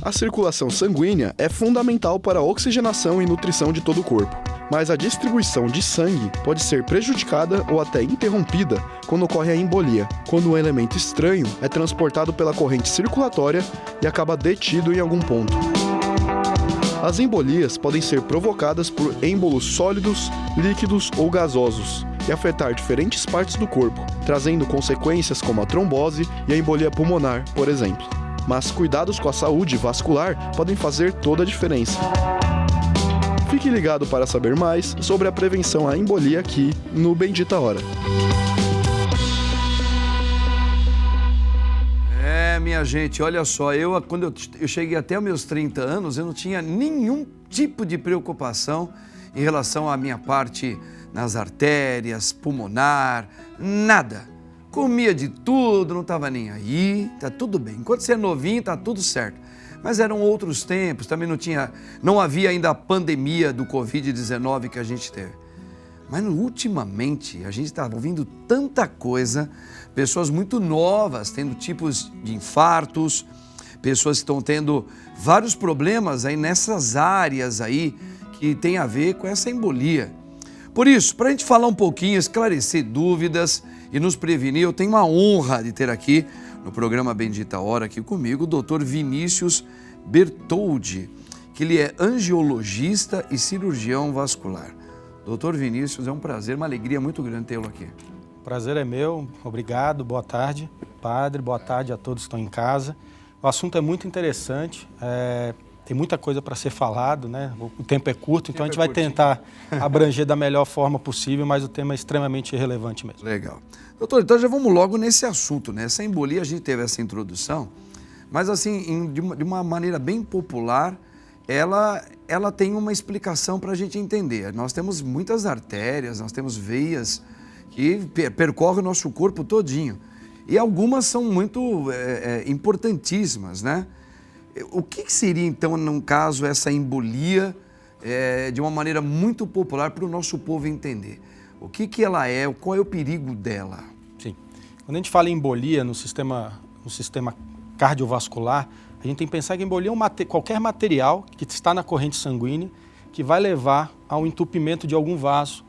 A circulação sanguínea é fundamental para a oxigenação e nutrição de todo o corpo, mas a distribuição de sangue pode ser prejudicada ou até interrompida quando ocorre a embolia, quando um elemento estranho é transportado pela corrente circulatória e acaba detido em algum ponto. As embolias podem ser provocadas por êmbolos sólidos, líquidos ou gasosos e afetar diferentes partes do corpo, trazendo consequências como a trombose e a embolia pulmonar, por exemplo. Mas cuidados com a saúde vascular podem fazer toda a diferença. Fique ligado para saber mais sobre a prevenção à embolia aqui no Bendita Hora. Minha gente, olha só, quando eu cheguei até os meus 30 anos, eu não tinha nenhum tipo de preocupação em relação à minha parte nas artérias, pulmonar, nada. Comia de tudo, não estava nem aí, tá tudo bem. Enquanto você é novinho, tá tudo certo. Mas eram outros tempos, também não havia ainda a pandemia do Covid-19 que a gente teve. Mas ultimamente a gente está ouvindo tanta coisa, pessoas muito novas tendo tipos de infartos, pessoas que estão tendo vários problemas aí nessas áreas aí que tem a ver com essa embolia. Por isso, para a gente falar um pouquinho, esclarecer dúvidas e nos prevenir, eu tenho uma honra de ter aqui no programa Bendita Hora, aqui comigo, o Dr. Vinícius Bertoldi, que ele é angiologista e cirurgião vascular. Doutor Vinícius, é um prazer, uma alegria muito grande tê-lo aqui. O prazer é meu, obrigado, boa tarde, padre, boa tarde a todos que estão em casa. O assunto é muito interessante, tem muita coisa para ser falado, né? O tempo é curto, então a gente vai tentar abranger da melhor forma possível, mas o tema é extremamente relevante mesmo. Legal. Doutor, então já vamos logo nesse assunto, né? Essa embolia, a gente teve essa introdução, mas assim, de uma maneira bem popular, ela tem uma explicação para a gente entender. Nós temos muitas artérias, nós temos veias que percorrem o nosso corpo todinho. E algumas são muito importantíssimas, né? O que seria, então, num caso, essa embolia de uma maneira muito popular para o nosso povo entender? O que ela é, qual é o perigo dela? Sim. Quando a gente fala em embolia no sistema cardiovascular, a gente tem que pensar que embolia é qualquer material que está na corrente sanguínea que vai levar ao entupimento de algum vaso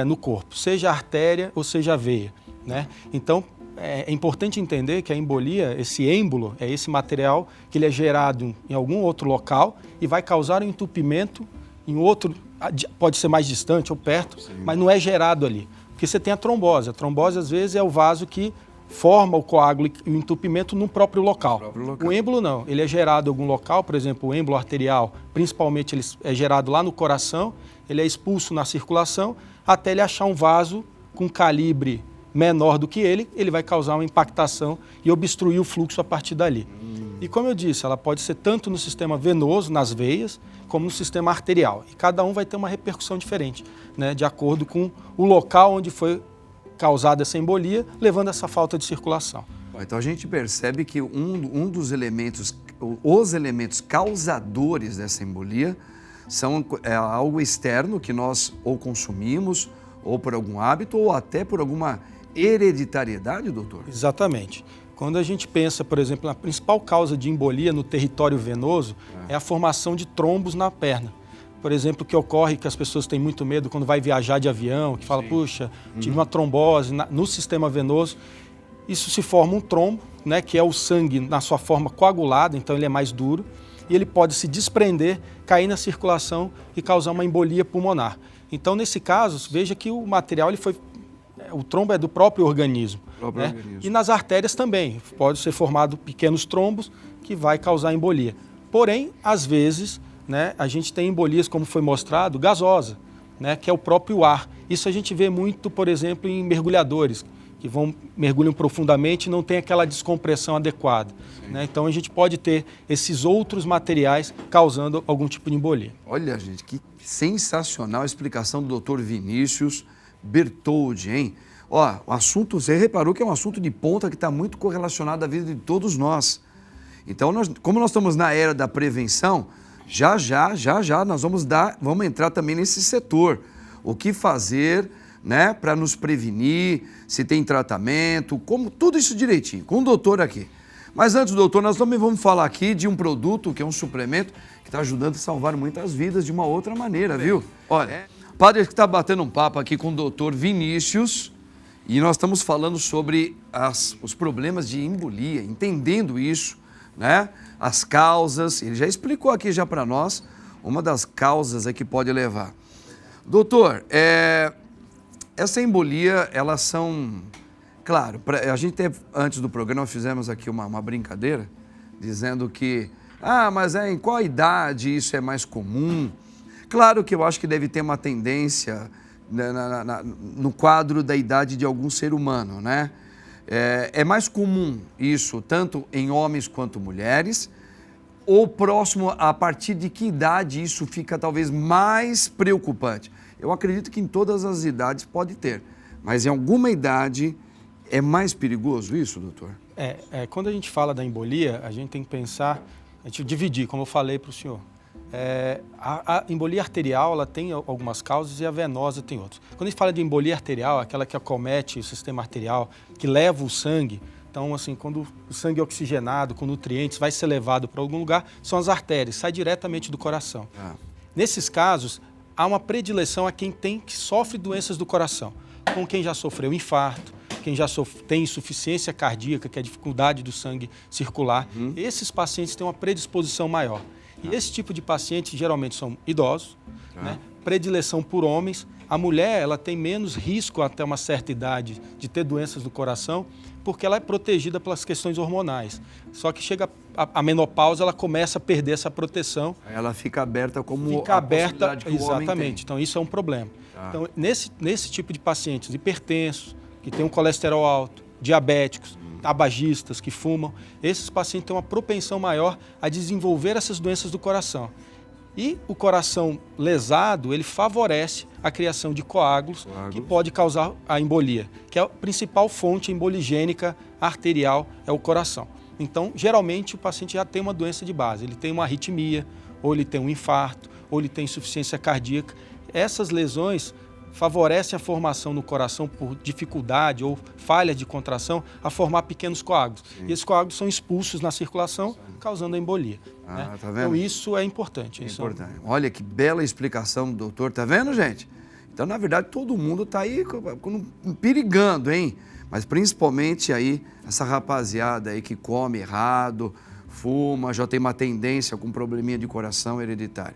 no corpo, seja a artéria ou seja a veia, né? Então, é importante entender que a embolia, esse êmbolo, é esse material que ele é gerado em algum outro local e vai causar um entupimento em outro, pode ser mais distante ou perto, sim, mas não é gerado ali. Porque você tem a trombose. A trombose, às vezes, é o vaso que forma o coágulo e o entupimento no próprio local. O êmbolo não, ele é gerado em algum local, por exemplo, o êmbolo arterial, principalmente ele é gerado lá no coração, ele é expulso na circulação, até ele achar um vaso com calibre menor do que ele vai causar uma impactação e obstruir o fluxo a partir dali. E como eu disse, ela pode ser tanto no sistema venoso, nas veias, como no sistema arterial. E cada um vai ter uma repercussão diferente, né, de acordo com o local onde foi causada essa embolia, levando a essa falta de circulação. Então a gente percebe que um dos elementos, os elementos causadores dessa embolia são algo externo que nós ou consumimos, ou por algum hábito, ou até por alguma hereditariedade, doutor? Exatamente. Quando a gente pensa, por exemplo, na principal causa de embolia no território venoso é a formação de trombos na perna. Por exemplo, que ocorre que as pessoas têm muito medo quando vai viajar de avião, que fala, puxa, tive uma trombose no sistema venoso. Isso se forma um trombo, né, que é o sangue na sua forma coagulada, então ele é mais duro, e ele pode se desprender, cair na circulação e causar uma embolia pulmonar. Então, nesse caso, veja que o material o trombo é do próprio organismo. Né? E nas artérias também, pode ser formado pequenos trombos que vai causar embolia. Porém, às vezes, né, a gente tem embolias, como foi mostrado, gasosa, né, que é o próprio ar. Isso a gente vê muito, por exemplo, em mergulhadores, que mergulham profundamente e não tem aquela descompressão adequada. Né? Então a gente pode ter esses outros materiais causando algum tipo de embolia. Olha, gente, que sensacional a explicação do Dr. Vinícius Bertoldi, hein? Ó, o assunto, você reparou que é um assunto de ponta que está muito correlacionado à vida de todos nós. Então, como nós estamos na era da prevenção, já nós vamos entrar também nesse setor. O que fazer, né, para nos prevenir, se tem tratamento, como tudo isso direitinho, com o doutor aqui. Mas antes, doutor, nós também vamos falar aqui de um produto que é um suplemento que está ajudando a salvar muitas vidas de uma outra maneira, viu? Olha, o padre que está batendo um papo aqui com o doutor Vinícius e nós estamos falando sobre os problemas de embolia, entendendo isso, né? As causas, ele já explicou aqui já para nós uma das causas que pode levar. Doutor, essa embolia, elas são... Claro, a gente antes do programa fizemos aqui uma brincadeira, dizendo que, mas em qual idade isso é mais comum? Claro que eu acho que deve ter uma tendência no quadro da idade de algum ser humano, né? É mais comum isso, tanto em homens quanto mulheres, ou próximo a partir de que idade isso fica talvez mais preocupante? Eu acredito que em todas as idades pode ter, mas em alguma idade é mais perigoso isso, doutor? Quando a gente fala da embolia, a gente tem que pensar, a gente dividir, como eu falei para o senhor. A embolia arterial ela tem algumas causas e a venosa tem outras. Quando a gente fala de embolia arterial, aquela que acomete o sistema arterial, que leva o sangue, então assim, quando o sangue é oxigenado com nutrientes vai ser levado para algum lugar, são as artérias, sai diretamente do coração. Nesses casos, há uma predileção a quem sofre doenças do coração, como quem já sofreu infarto, quem já tem insuficiência cardíaca, que é a dificuldade do sangue circular. Esses pacientes têm uma predisposição maior. E esse tipo de pacientes geralmente são idosos, né? Predileção por homens. A mulher ela tem menos risco até uma certa idade de ter doenças do coração, porque ela é protegida pelas questões hormonais. Só que chega a menopausa, ela começa a perder essa proteção. Ela fica aberta como fica aberta, possibilidade que o homem tem. Exatamente. Então isso é um problema. Então nesse tipo de pacientes hipertensos, que têm um colesterol alto, diabéticos, tabagistas que fumam, esses pacientes têm uma propensão maior a desenvolver essas doenças do coração. E o coração lesado, ele favorece a criação de coágulos que pode causar a embolia, que é a principal fonte emboligênica arterial, é o coração. Então, geralmente, o paciente já tem uma doença de base, ele tem uma arritmia, ou ele tem um infarto, ou ele tem insuficiência cardíaca. Essas lesões favorecem a formação no coração por dificuldade ou falha de contração a formar pequenos coágulos. E esses coágulos são expulsos na circulação, causando a embolia. Né? Tá vendo? Então isso é importante. Importante. Olha que bela explicação do doutor, tá vendo, gente? Então, na verdade, todo mundo tá aí perigando, hein? Mas principalmente aí essa rapaziada aí que come errado, fuma, já tem uma tendência com probleminha de coração hereditário.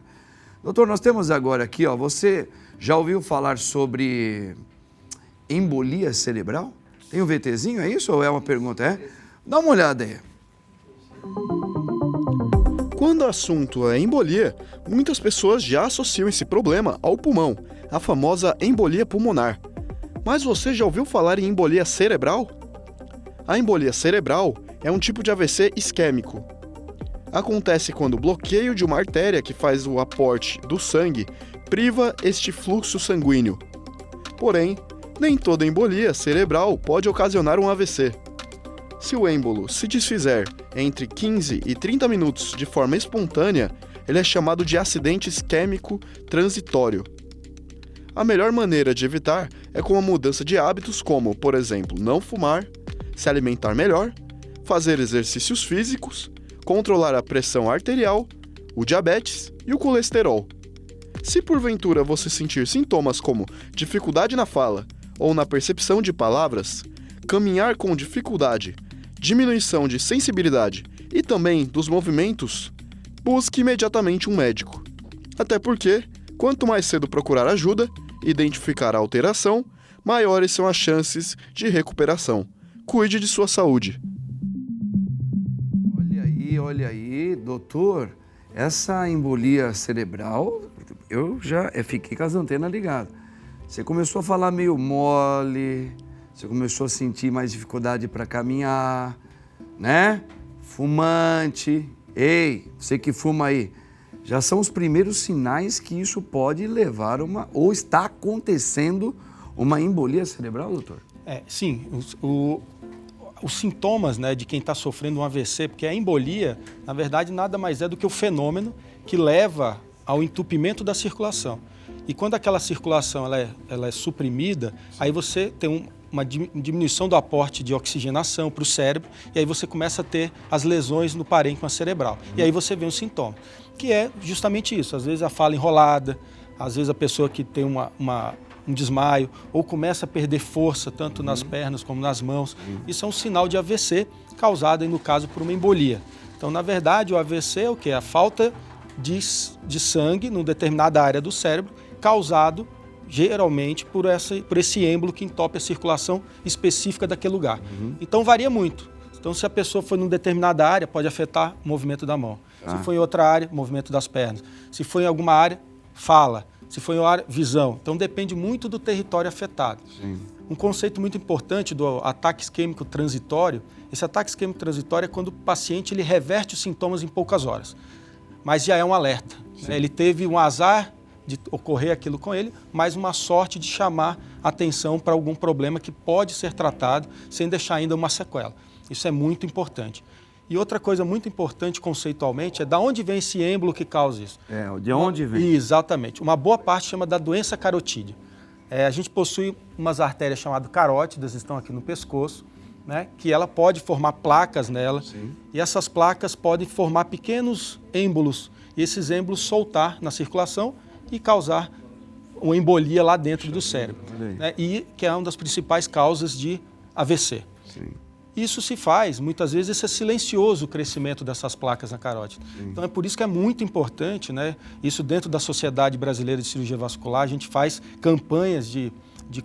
Doutor, nós temos agora aqui, você já ouviu falar sobre embolia cerebral? Tem um VTzinho, é isso ou é uma pergunta? Dá uma olhada aí. Quando o assunto é embolia, muitas pessoas já associam esse problema ao pulmão, a famosa embolia pulmonar. Mas você já ouviu falar em embolia cerebral? A embolia cerebral é um tipo de AVC isquêmico. Acontece quando o bloqueio de uma artéria que faz o aporte do sangue priva este fluxo sanguíneo. Porém, nem toda embolia cerebral pode ocasionar um AVC. Se o êmbolo se desfizer entre 15 e 30 minutos de forma espontânea, ele é chamado de acidente isquêmico transitório. A melhor maneira de evitar é com a mudança de hábitos como, por exemplo, não fumar, se alimentar melhor, fazer exercícios físicos, controlar a pressão arterial, o diabetes e o colesterol. Se porventura você sentir sintomas como dificuldade na fala ou na percepção de palavras, caminhar com dificuldade, diminuição de sensibilidade e também dos movimentos, busque imediatamente um médico. Até porque, quanto mais cedo procurar ajuda, identificar a alteração, maiores são as chances de recuperação. Cuide de sua saúde. Olha aí, doutor, essa embolia cerebral, eu já fiquei com as antenas ligadas. Você começou a falar meio mole, você começou a sentir mais dificuldade para caminhar, né? Fumante. Ei, você que fuma aí, já são os primeiros sinais que isso pode levar ou está acontecendo uma embolia cerebral, doutor? Sim, os sintomas, né, de quem está sofrendo um AVC, porque a embolia, na verdade, nada mais é do que o fenômeno que leva ao entupimento da circulação. E quando aquela circulação ela é suprimida, aí você tem uma diminuição do aporte de oxigenação para o cérebro, e aí você começa a ter as lesões no parênquima cerebral. E aí você vê um sintoma, que é justamente isso. Às vezes a fala enrolada, às vezes a pessoa que tem um desmaio, ou começa a perder força, tanto nas pernas como nas mãos. Isso é um sinal de AVC, causado, aí, no caso, por uma embolia. Então, na verdade, o AVC é o quê? A falta de sangue numa determinada área do cérebro, causado geralmente por esse êmbolo que entope a circulação específica daquele lugar. Então varia muito. Então, se a pessoa for em uma determinada área, pode afetar o movimento da mão. Se for em outra área, o movimento das pernas. Se for em alguma área, fala. Se for em outra área, visão. Então depende muito do território afetado. Sim. Um conceito muito importante do ataque isquêmico transitório, esse ataque isquêmico transitório é quando o paciente ele reverte os sintomas em poucas horas. Mas já é um alerta. Né? Ele teve um azar de ocorrer aquilo com ele, mas uma sorte de chamar atenção para algum problema que pode ser tratado sem deixar ainda uma sequela. Isso é muito importante. E outra coisa muito importante conceitualmente é de onde vem esse êmbolo que causa isso. De onde vem? Exatamente. Uma boa parte chama da doença carotídea. A gente possui umas artérias chamadas carótidas, estão aqui no pescoço, né, que ela pode formar placas nela. Sim. E essas placas podem formar pequenos êmbolos e esses êmbolos soltar na circulação e causar uma embolia lá dentro do cérebro, né, e que é uma das principais causas de AVC. Sim. Isso se faz, muitas vezes, esse é silencioso o crescimento dessas placas na carótida. Sim. Então é por isso que é muito importante, né, isso dentro da Sociedade Brasileira de Cirurgia Vascular, a gente faz campanhas de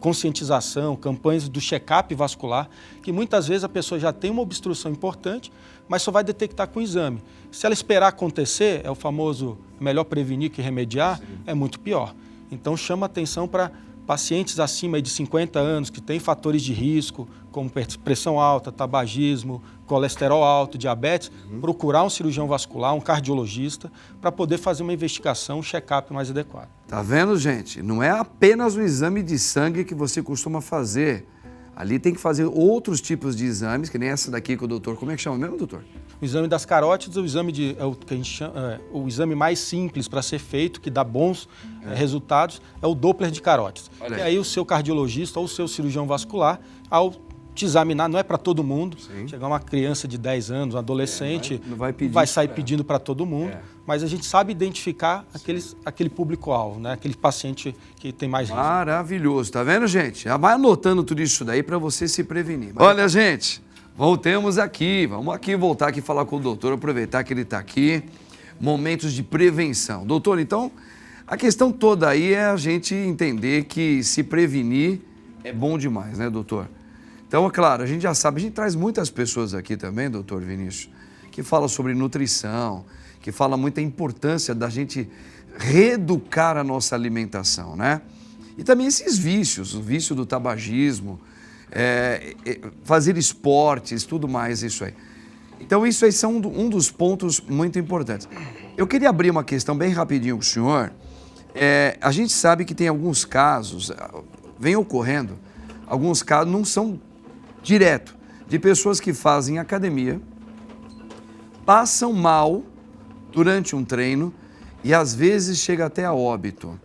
conscientização, campanhas do check-up vascular, que muitas vezes a pessoa já tem uma obstrução importante, mas só vai detectar com o exame. Se ela esperar acontecer, é o famoso melhor prevenir que remediar, é muito pior. Então chama atenção para pacientes acima de 50 anos que têm fatores de risco, como pressão alta, tabagismo, colesterol alto, diabetes, procurar um cirurgião vascular, um cardiologista, para poder fazer uma investigação, um check-up mais adequado. Tá vendo, gente? Não é apenas o exame de sangue que você costuma fazer. Ali tem que fazer outros tipos de exames, que nem essa daqui com o doutor. Como é que chama mesmo, doutor? O exame das carótidas é o que a gente chama, o exame mais simples para ser feito, que dá bons resultados, é o Doppler de carótidas. E aí o seu cardiologista ou o seu cirurgião vascular, ao te examinar, não é para todo mundo. Sim. Chegar uma criança de 10 anos, um adolescente, não vai vai sair pedindo para todo mundo, mas a gente sabe identificar aquele público-alvo, né? Aquele paciente que tem mais risco. Maravilhoso, tá vendo, gente? Vai anotando tudo isso daí para você se prevenir. Olha, gente, voltemos aqui, vamos aqui voltar aqui falar com o doutor, aproveitar que ele está aqui. Momentos de prevenção. Doutor, então, a questão toda aí é a gente entender que se prevenir é bom demais, né, doutor? Então, é claro, a gente já sabe, a gente traz muitas pessoas aqui também, doutor Vinícius, que falam sobre nutrição, que falam muita importância da gente reeducar a nossa alimentação, né? E também esses vícios, o vício do tabagismo, fazer esportes, tudo mais, isso aí. Então, isso aí são um dos pontos muito importantes. Eu queria abrir uma questão bem rapidinho com o senhor. A gente sabe que tem alguns casos, vem ocorrendo, alguns casos não são direto, de pessoas que fazem academia, passam mal durante um treino e às vezes chega até a óbito.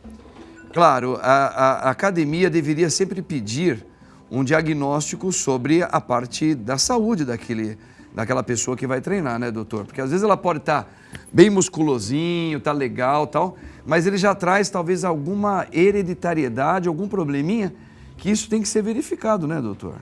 Claro, a academia deveria sempre pedir um diagnóstico sobre a parte da saúde daquela pessoa que vai treinar, né, doutor? Porque às vezes ela pode estar bem musculosinho, tá legal, tal, mas ele já traz talvez alguma hereditariedade, algum probleminha, que isso tem que ser verificado, né, doutor?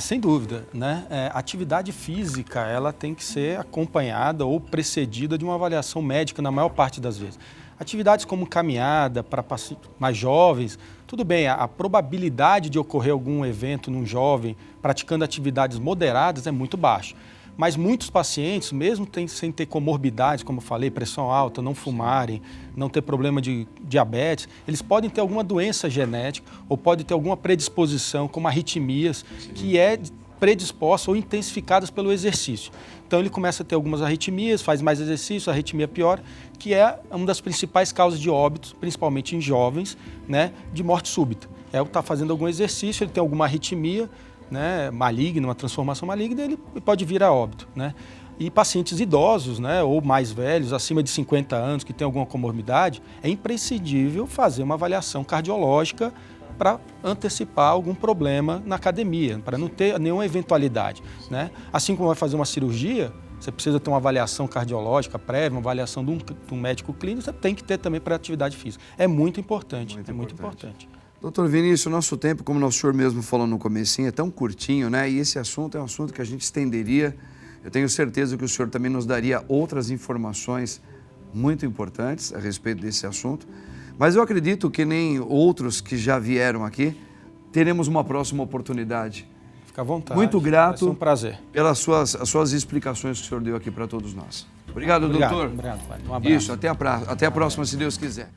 Sem dúvida, né? A atividade física, ela tem que ser acompanhada ou precedida de uma avaliação médica na maior parte das vezes. Atividades como caminhada para pacientes mais jovens, tudo bem, a probabilidade de ocorrer algum evento num jovem praticando atividades moderadas é muito baixa. Mas muitos pacientes, mesmo sem ter comorbidades, como eu falei, pressão alta, não fumarem, não ter problema de diabetes, eles podem ter alguma doença genética ou podem ter alguma predisposição, como arritmias, que é predisposta ou intensificadas pelo exercício. Então ele começa a ter algumas arritmias, faz mais exercício, a arritmia piora, que é uma das principais causas de óbitos, principalmente em jovens, né, de morte súbita. É o que está fazendo algum exercício, ele tem alguma arritmia, né, maligna, uma transformação maligna, ele pode vir a óbito, né? E pacientes idosos, né, ou mais velhos, acima de 50 anos, que têm alguma comorbidade, é imprescindível fazer uma avaliação cardiológica para antecipar algum problema na academia, para não ter nenhuma eventualidade, né? Assim como vai fazer uma cirurgia, você precisa ter uma avaliação cardiológica prévia, uma avaliação de um médico clínico, você tem que ter também para atividade física. É muito importante, muito importante. Doutor Vinícius, nosso tempo, como o senhor mesmo falou no comecinho, é tão curtinho, né? E esse assunto é um assunto que a gente estenderia. Eu tenho certeza que o senhor também nos daria outras informações muito importantes a respeito desse assunto. Mas eu acredito que nem outros que já vieram aqui, teremos uma próxima oportunidade. Fica à vontade. Muito grato. Vai ser um prazer. Pelas suas explicações que o senhor deu aqui para todos nós. Obrigado, doutor. Obrigado. Um abraço. Isso, até a próxima, se Deus quiser.